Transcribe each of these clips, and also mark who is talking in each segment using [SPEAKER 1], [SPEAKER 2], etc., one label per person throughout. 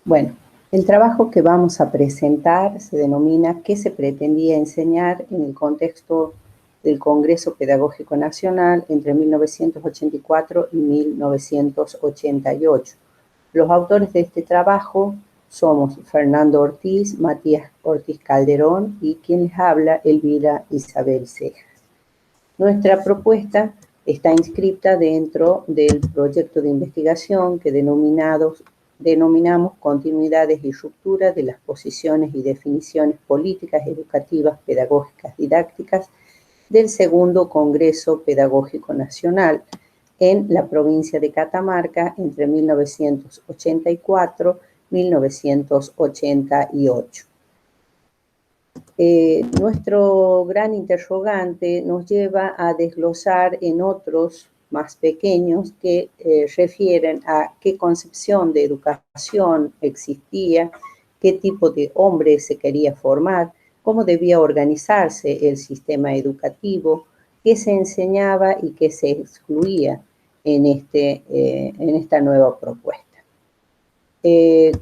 [SPEAKER 1] Bueno, el trabajo que vamos a presentar se denomina ¿Qué se pretendía enseñar en el contexto del Congreso Pedagógico Nacional entre 1984 y 1988? Los autores de este trabajo somos Fernando Ortiz, Matías Ortiz Calderón y quien les habla, Elvira Isabel Cejas. Nuestra propuesta está inscrita dentro del proyecto de investigación que denominamos Continuidades y Rupturas de las Posiciones y Definiciones Políticas, Educativas, Pedagógicas, Didácticas del Segundo Congreso Pedagógico Nacional en la provincia de Catamarca entre 1984 y 1988. Nuestro gran interrogante nos lleva a desglosar en otros más pequeños que refieren a qué concepción de educación existía, qué tipo de hombre se quería formar, cómo debía organizarse el sistema educativo, qué se enseñaba y qué se excluía en esta nueva propuesta. En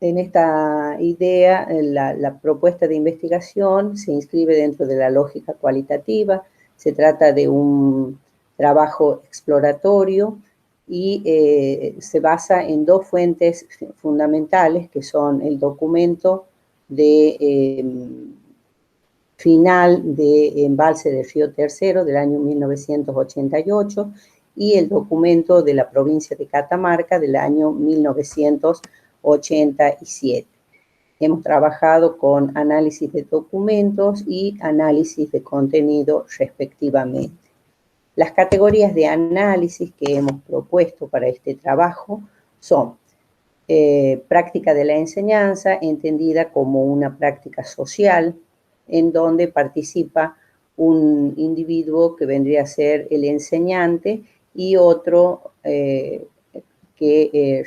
[SPEAKER 1] esta idea, la propuesta de investigación se inscribe dentro de la lógica cualitativa. Se trata de un trabajo exploratorio y se basa en dos fuentes fundamentales, que son el documento final de Embalse del Río Tercero del año 1988 y el documento de la provincia de Catamarca del año 1987. Hemos trabajado con análisis de documentos y análisis de contenido respectivamente. Las categorías de análisis que hemos propuesto para este trabajo son práctica de la enseñanza, entendida como una práctica social, en donde participa un individuo que vendría a ser el enseñante y otro que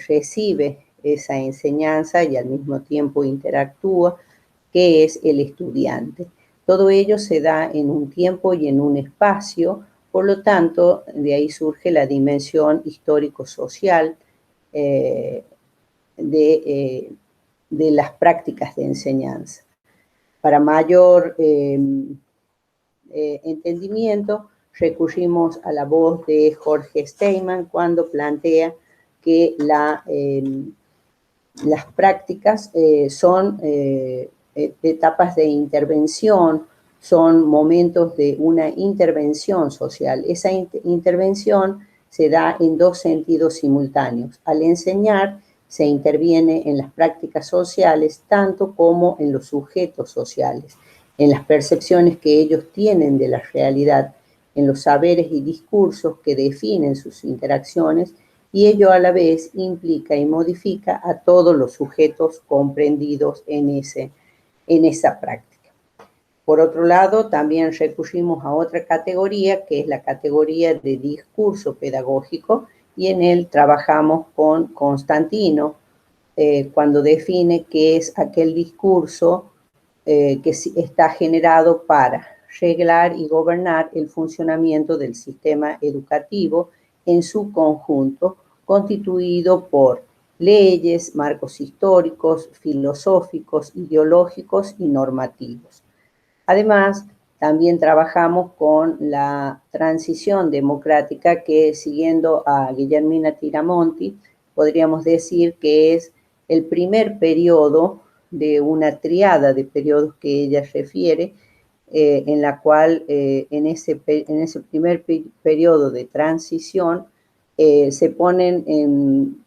[SPEAKER 1] recibe esa enseñanza y al mismo tiempo interactúa, que es el estudiante. Todo ello se da en un tiempo y en un espacio, por lo tanto, de ahí surge la dimensión histórico-social de las prácticas de enseñanza. Para mayor entendimiento, recurrimos a la voz de Jorge Steinman cuando plantea que las prácticas son etapas de intervención, son momentos de una intervención social. Esa intervención se da en dos sentidos simultáneos. Al enseñar, se interviene en las prácticas sociales, tanto como en los sujetos sociales, en las percepciones que ellos tienen de la realidad, en los saberes y discursos que definen sus interacciones, y ello a la vez implica y modifica a todos los sujetos comprendidos en esa práctica. Por otro lado, también recurrimos a otra categoría, que es la categoría de discurso pedagógico, y en él trabajamos con Constantino, cuando define qué es aquel discurso que está generado para reglar y gobernar el funcionamiento del sistema educativo en su conjunto, constituido por leyes, marcos históricos, filosóficos, ideológicos y normativos. Además, también trabajamos con la transición democrática que, siguiendo a Guillermina Tiramonti, podríamos decir que es el primer periodo de una triada de periodos que ella refiere, en la cual en ese primer periodo de transición se ponen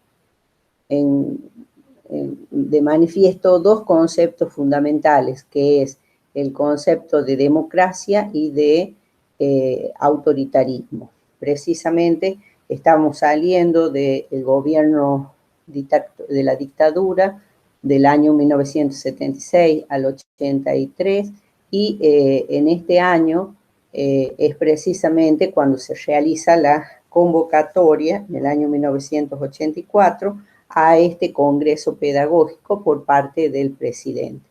[SPEAKER 1] de manifiesto dos conceptos fundamentales, que es el concepto de democracia y de autoritarismo. Precisamente estamos saliendo del gobierno de la dictadura del año 1976 al 83 y en este año es precisamente cuando se realiza la convocatoria del año 1984 a este congreso pedagógico por parte del presidente.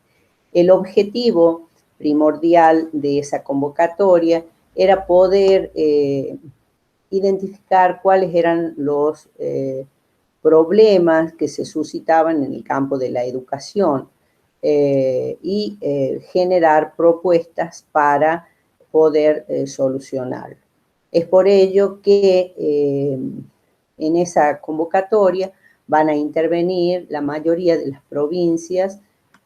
[SPEAKER 1] El objetivo primordial de esa convocatoria era poder identificar cuáles eran los problemas que se suscitaban en el campo de la educación y generar propuestas para poder solucionarlo. Es por ello que en esa convocatoria van a intervenir la mayoría de las provincias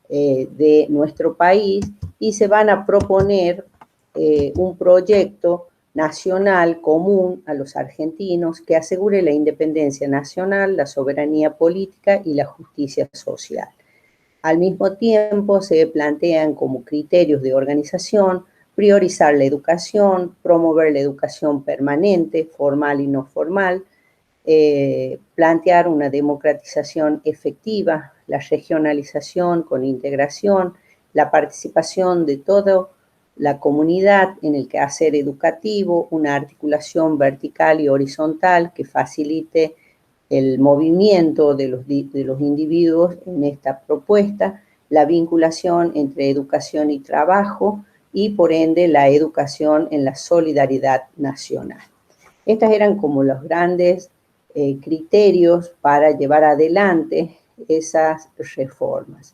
[SPEAKER 1] de nuestro país y se van a proponer un proyecto nacional común a los argentinos que asegure la independencia nacional, la soberanía política y la justicia social. Al mismo tiempo, se plantean como criterios de organización priorizar la educación, promover la educación permanente, formal y no formal, plantear una democratización efectiva, la regionalización con integración, la participación de toda la comunidad en el quehacer educativo, una articulación vertical y horizontal que facilite el movimiento de los individuos en esta propuesta, la vinculación entre educación y trabajo y, por ende, la educación en la solidaridad nacional. Estas eran como los grandes criterios para llevar adelante esas reformas.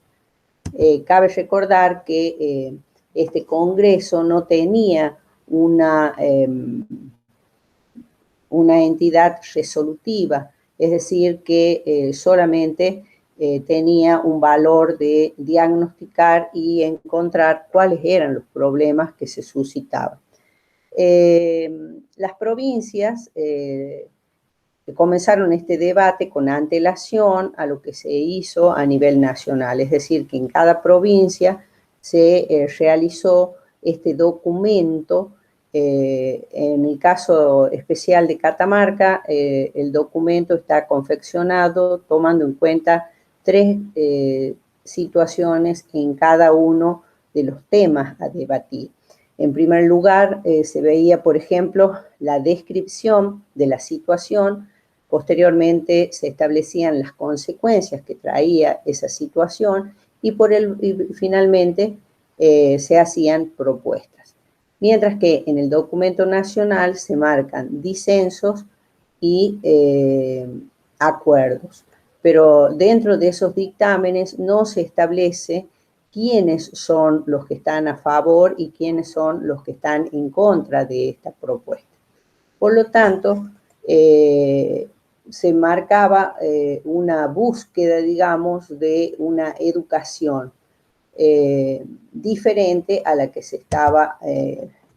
[SPEAKER 1] Cabe recordar que este Congreso no tenía una entidad resolutiva, es decir, que solamente tenía un valor de diagnosticar y encontrar cuáles eran los problemas que se suscitaban. Las provincias comenzaron este debate con antelación a lo que se hizo a nivel nacional, es decir, que en cada provincia se realizó este documento. En el caso especial de Catamarca, el documento está confeccionado tomando en cuenta 3 situaciones en cada uno de los temas a debatir. En primer lugar, se veía, por ejemplo, la descripción de la situación. Posteriormente se establecían las consecuencias que traía esa situación y finalmente se hacían propuestas. Mientras que en el documento nacional se marcan disensos y acuerdos. Pero dentro de esos dictámenes no se establece quiénes son los que están a favor y quiénes son los que están en contra de esta propuesta. Por lo tanto, se marcaba una búsqueda, digamos, de una educación diferente a la que se estaba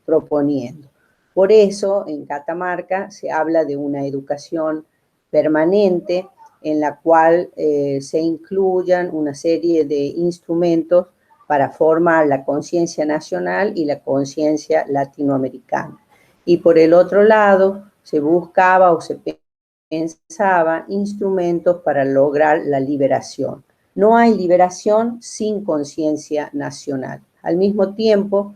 [SPEAKER 1] proponiendo. Por eso, en Catamarca se habla de una educación permanente en la cual se incluyan una serie de instrumentos para formar la conciencia nacional y la conciencia latinoamericana. Y por el otro lado, se buscaba o se pensaba instrumentos para lograr la liberación. No hay liberación sin conciencia nacional. Al mismo tiempo,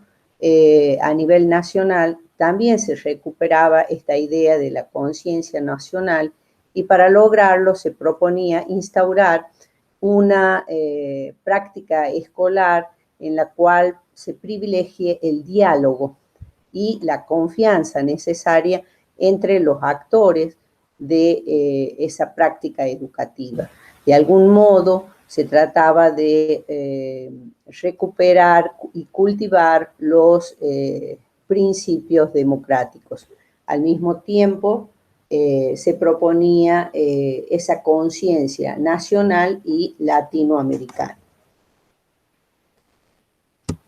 [SPEAKER 1] a nivel nacional, también se recuperaba esta idea de la conciencia nacional y para lograrlo se proponía instaurar una práctica escolar en la cual se privilegie el diálogo y la confianza necesaria entre los actores de esa práctica educativa. De algún modo se trataba de recuperar y cultivar los principios democráticos. Al mismo tiempo, se proponía esa conciencia nacional y latinoamericana.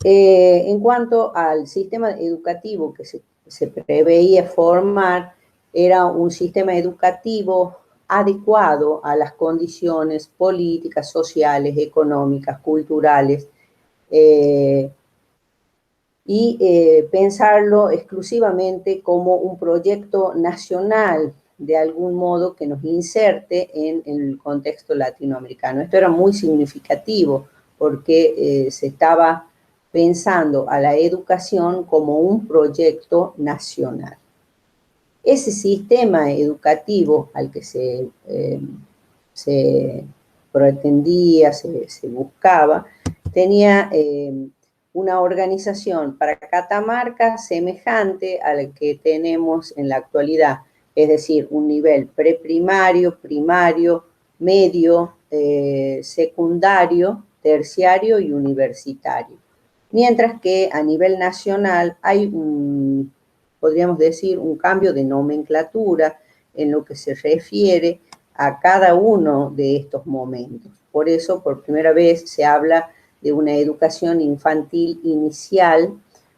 [SPEAKER 1] En cuanto al sistema educativo que se preveía formar, era un sistema educativo adecuado a las condiciones políticas, sociales, económicas, culturales, y pensarlo exclusivamente como un proyecto nacional, de algún modo que nos inserte en el contexto latinoamericano. Esto era muy significativo porque se estaba pensando a la educación como un proyecto nacional. Ese sistema educativo al que se pretendía, se buscaba, tenía una organización para Catamarca semejante a la que tenemos en la actualidad, es decir, un nivel preprimario, primario, medio, secundario, terciario y universitario. Mientras que a nivel nacional hay podríamos decir, un cambio de nomenclatura en lo que se refiere a cada uno de estos momentos. Por eso, por primera vez, se habla de una educación infantil inicial,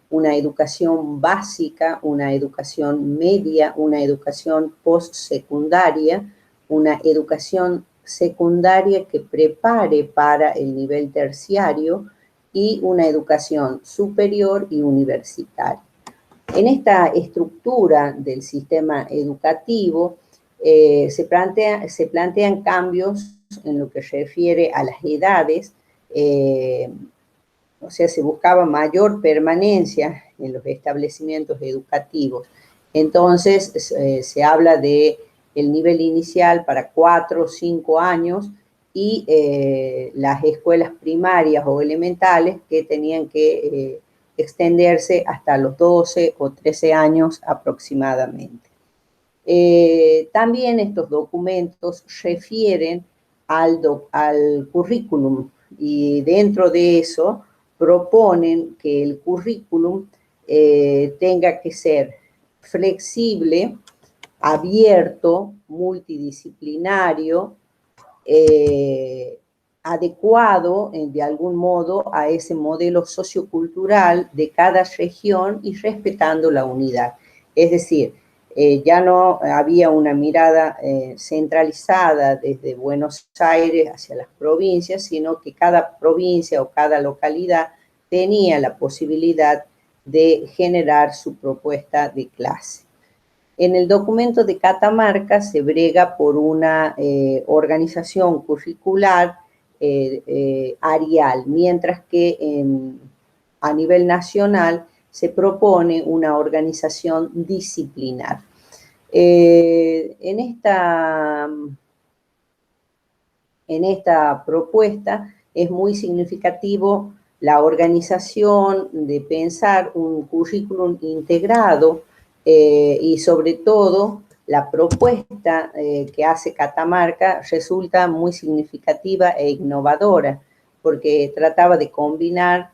[SPEAKER 1] una educación básica, una educación media, una educación postsecundaria, una educación secundaria que prepare para el nivel terciario y una educación superior y universitaria. En esta estructura del sistema educativo se plantean cambios en lo que se refiere a las edades, o sea, se buscaba mayor permanencia en los establecimientos educativos. Entonces, se habla de el nivel inicial para 4 o 5 años y las escuelas primarias o elementales que tenían que extenderse hasta los 12 o 13 años aproximadamente. También estos documentos refieren al currículum y dentro de eso proponen que el currículum tenga que ser flexible, abierto, multidisciplinario, adecuado de algún modo a ese modelo sociocultural de cada región y respetando la unidad. Es decir, ya no había una mirada centralizada desde Buenos Aires hacia las provincias, sino que cada provincia o cada localidad tenía la posibilidad de generar su propuesta de clase. En el documento de Catamarca se brega por una organización curricular arial, mientras que a nivel nacional se propone una organización disciplinar. En esta propuesta es muy significativo la organización de pensar un currículum integrado y sobre todo la propuesta que hace Catamarca resulta muy significativa e innovadora porque trataba de combinar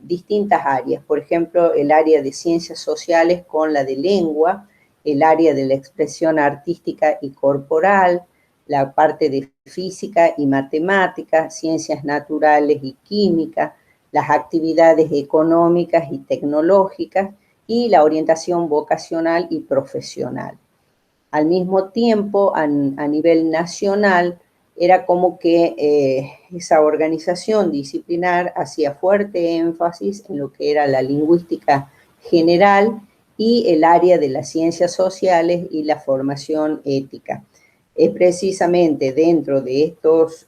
[SPEAKER 1] distintas áreas, por ejemplo, el área de ciencias sociales con la de lengua, el área de la expresión artística y corporal, la parte de física y matemática, ciencias naturales y química, las actividades económicas y tecnológicas y la orientación vocacional y profesional. Al mismo tiempo, a nivel nacional, era como que esa organización disciplinar hacía fuerte énfasis en lo que era la lingüística general y el área de las ciencias sociales y la formación ética. Es precisamente dentro de estos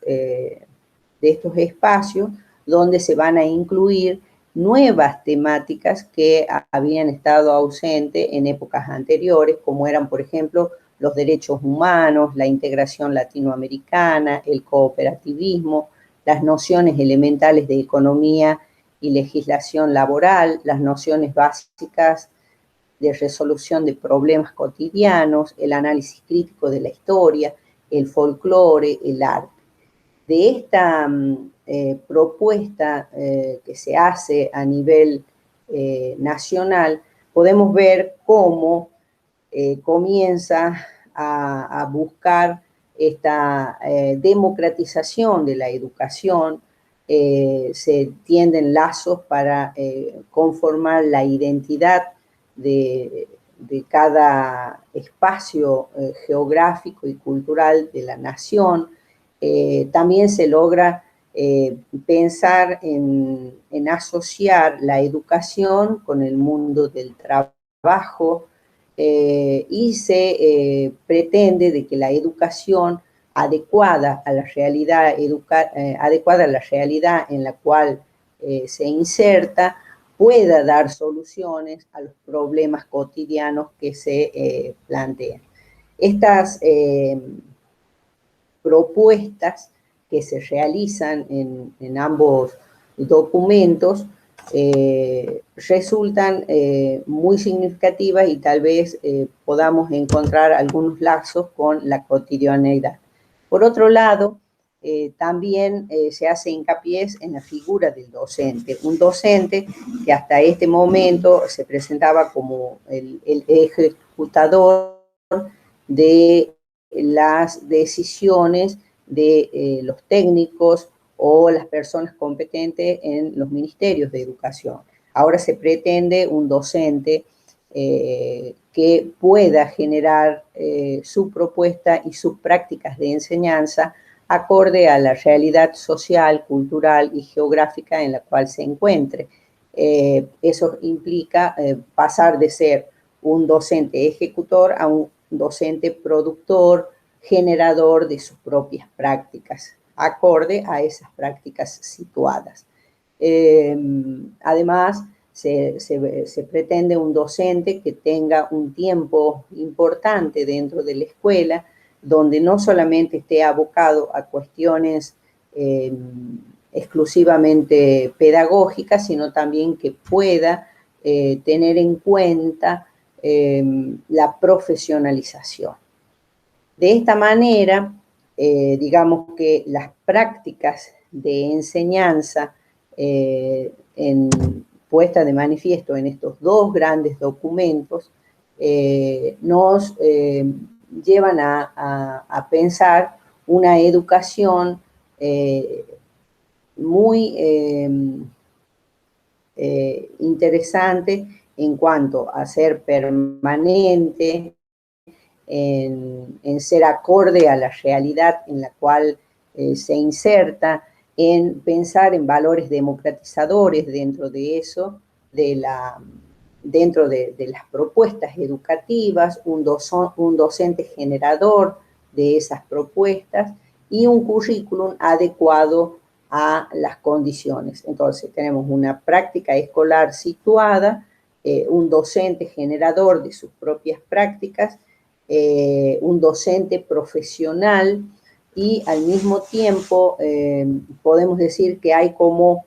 [SPEAKER 1] espacios donde se van a incluir nuevas temáticas que habían estado ausentes en épocas anteriores, como eran, por ejemplo, los derechos humanos, la integración latinoamericana, el cooperativismo, las nociones elementales de economía y legislación laboral, las nociones básicas de resolución de problemas cotidianos, el análisis crítico de la historia, el folclore, el arte. De esta propuesta que se hace a nivel nacional, podemos ver cómo comienza a buscar esta democratización de la educación, se tienden lazos para conformar la identidad de cada espacio geográfico y cultural de la nación. También se logra pensar en asociar la educación con el mundo del trabajo y se pretende de que la educación adecuada a la realidad, adecuada a la realidad en la cual se inserta, pueda dar soluciones a los problemas cotidianos que se plantean. Estas propuestas que se realizan en ambos documentos resultan muy significativas y tal vez podamos encontrar algunos lazos con la cotidianeidad. Por otro lado, también se hace hincapié en la figura del docente, un docente que hasta este momento se presentaba como el ejecutador de las decisiones de los técnicos o las personas competentes en los ministerios de educación. Ahora se pretende un docente que pueda generar su propuesta y sus prácticas de enseñanza acorde a la realidad social, cultural y geográfica en la cual se encuentre. Eso implica pasar de ser un docente ejecutor a un docente productor, generador de sus propias prácticas, acorde a esas prácticas situadas. Además, se pretende un docente que tenga un tiempo importante dentro de la escuela, donde no solamente esté abocado a cuestiones exclusivamente pedagógicas, sino también que pueda tener en cuenta la profesionalización. De esta manera, digamos que las prácticas de enseñanza puesta de manifiesto en estos dos grandes documentos nos llevan a pensar una educación muy interesante en cuanto a ser permanente, en ser acorde a la realidad en la cual se inserta, en pensar en valores democratizadores dentro de eso, dentro de las propuestas educativas, un docente generador de esas propuestas y un currículum adecuado a las condiciones. Entonces tenemos una práctica escolar situada, un docente generador de sus propias prácticas, un docente profesional y al mismo tiempo podemos decir que hay como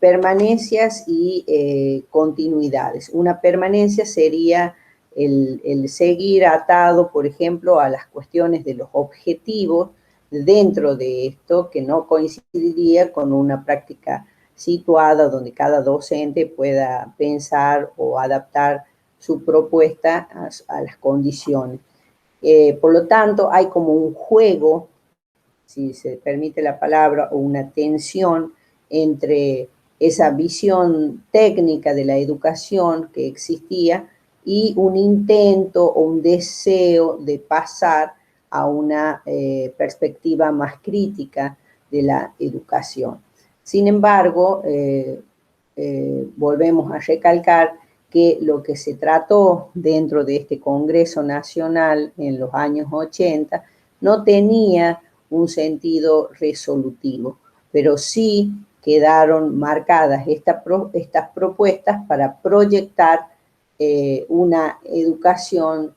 [SPEAKER 1] permanencias y continuidades. Una permanencia sería el seguir atado, por ejemplo, a las cuestiones de los objetivos dentro de esto, que no coincidiría con una práctica situada donde cada docente pueda pensar o adaptar su propuesta a las condiciones. Por lo tanto, hay como un juego, si se permite la palabra, o una tensión entre esa visión técnica de la educación que existía y un intento o un deseo de pasar a una perspectiva más crítica de la educación. Sin embargo, volvemos a recalcar que lo que se trató dentro de este Congreso Nacional en los años 80 no tenía un sentido resolutivo, pero sí quedaron marcadas estas propuestas para proyectar una educación,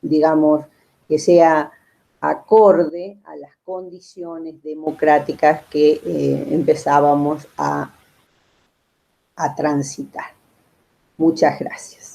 [SPEAKER 1] digamos, que sea acorde a las condiciones democráticas que empezábamos a transitar. Muchas gracias.